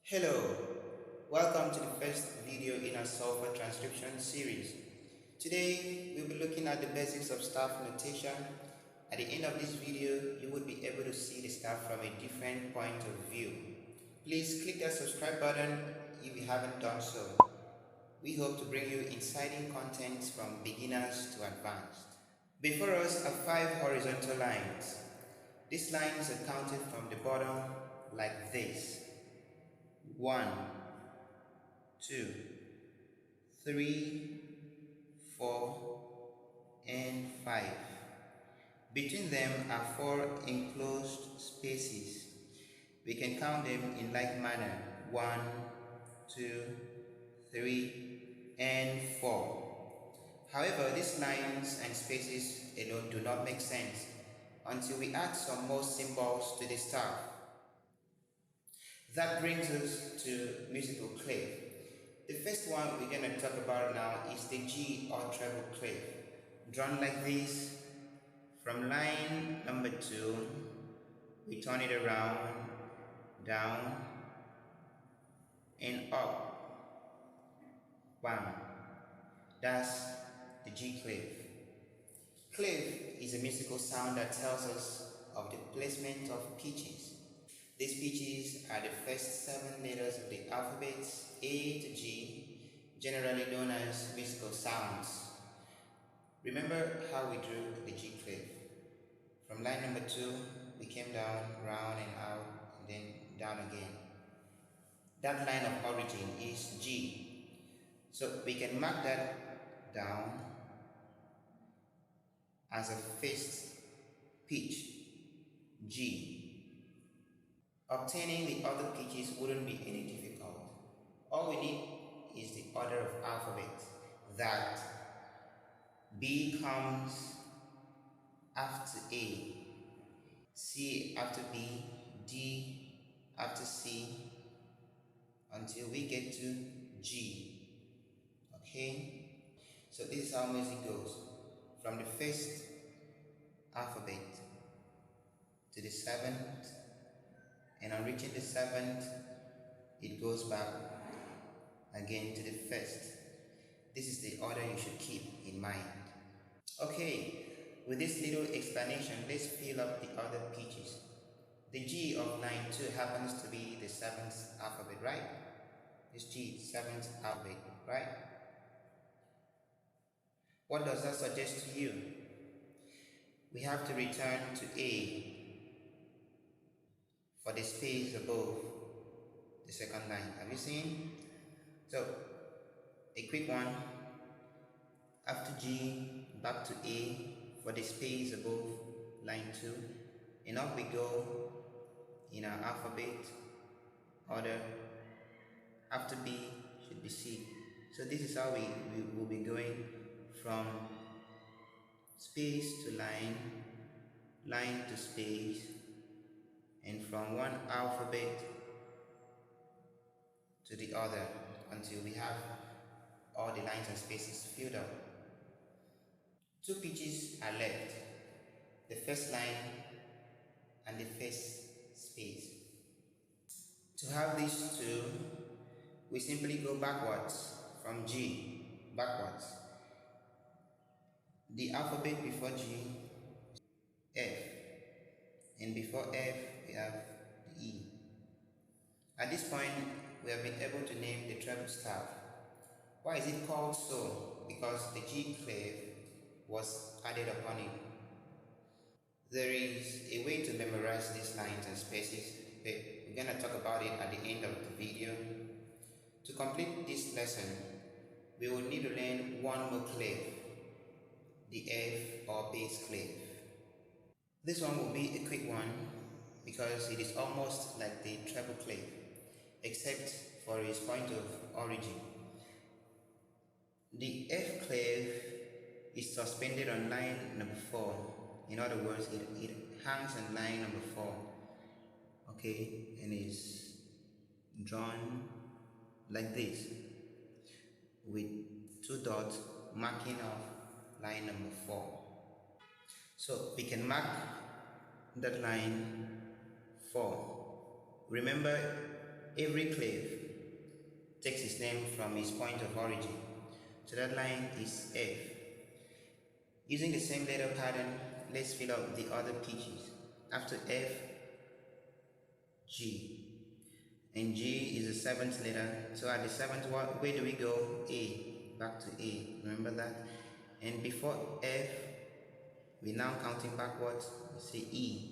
Hello, welcome to the first video in our Solfa transcription series. Today, we'll be looking at the basics of staff notation. At the end of this video, you will be able to see the staff from a different point of view. Please click that subscribe button if you haven't done so. We hope to bring you exciting content from beginners to advanced. Before us are 5 horizontal lines. These lines are counted from the bottom like this. 1, 2, 3, 4, and 5. Between them are 4 enclosed spaces. We can count them in like manner: 1, 2, 3, and 4. However, these lines and spaces alone do not make sense until we add some more symbols to the staff. That brings us to musical clef. The first one we're going to talk about now is the G or treble clef. Drawn like this. From line number 2, we turn it around, down, and up. Bam. That's the G clef. Clef is a musical sound that tells us of the placement of pitches. These pitches are the first 7 letters of the alphabets A to G, generally known as musical sounds. Remember how we drew the G clef. From line number 2, we came down, round and out, and then down again. That line of origin is G. So we can mark that down as a first pitch, G. Obtaining the other pitches wouldn't be any difficult. All we need is the order of alphabet, that B comes after A, C after B, D after C, until we get to G. Okay? So this is how music goes. From the first alphabet to the 7th, and on reaching the 7th, it goes back again to the 1st. This is the order you should keep in mind. Okay, with this little explanation, let's fill up the other pitches. The G of line 2 happens to be the 7th alphabet, right? This G, 7th alphabet, right? What does that suggest to you? We have to return to A for the space above the second line. Have you seen? So, a quick one. After G, back to A for the space above line 2. And up we go in our alphabet order. After B should be C. So this is how we will be going from space to line, line to space, and from one alphabet to the other until we have all the lines and spaces filled up. 2 pitches are left, the first line and the first space. To have these 2, we simply go backwards from G, backwards. The alphabet before G, F, and before F we have the E. At this point, we have been able to name the treble staff. Why is it called so? Because the G clef was added upon it. There is a way to memorize these lines and spaces, but we're going to talk about it at the end of the video. To complete this lesson, we will need to learn one more clef, the F or bass clef. This one will be a quick one because it is almost like the treble clef, except for its point of origin. The F clef is suspended on line number 4. In other words, it hangs on line number 4. Okay, and is drawn like this with 2 dots marking off line number 4. So we can mark that line 4. Remember, every clef takes its name from its point of origin. So that line is F. Using the same letter pattern, let's fill up the other pitches. After F, G. And G is the seventh letter. So at the seventh one, where do we go? A. Back to A. Remember that? And before F, we're now counting backwards. Say E.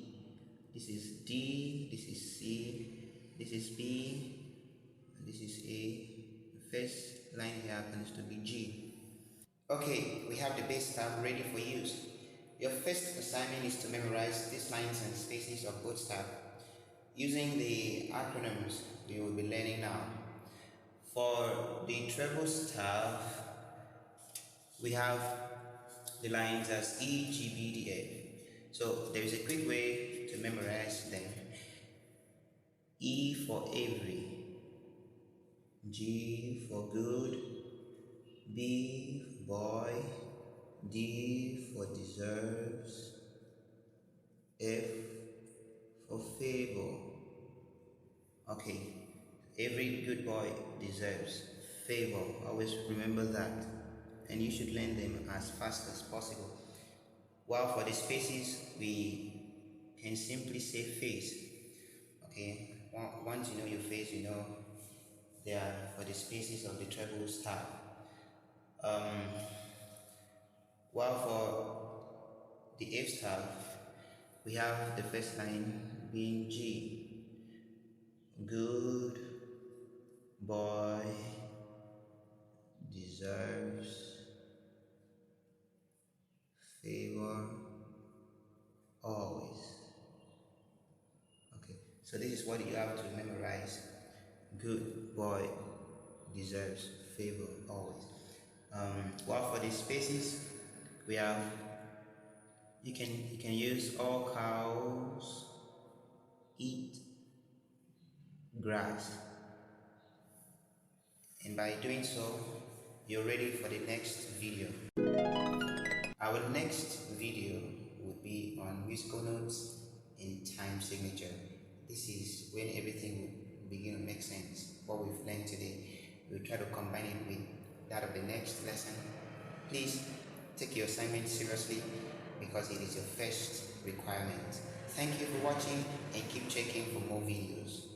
This is D. This is C. This is B. And this is A. The first line here happens to be G. Okay, we have the base tab ready for use. Your first assignment is to memorize these lines and spaces of both tabs using the acronyms we will be learning now. For the treble staff, we have the lines as E, G, B, D, F. So there is a quick way to memorize them. E for every, G for good, B for boy, D for deserves, F for favor. Okay, every good boy deserves favor. Always remember that, and you should learn them as fast as possible. While for the spaces, we can simply say face. Okay, once you know your face, you know they are for the spaces of the treble staff. While for the F staff, we have the first line being G. Good boy deserves favor always. Okay, so this is what you have to memorize. Good boy deserves favor always. While for the spaces, we have you can use all cows eat grass, and by doing so, you're ready for the next video. Our next video will be on musical notes and time signature. This is when everything will begin to make sense. What we've learned today, we'll try to combine it with that of the next lesson. Please take your assignment seriously because it is your first requirement. Thank you for watching and keep checking for more videos.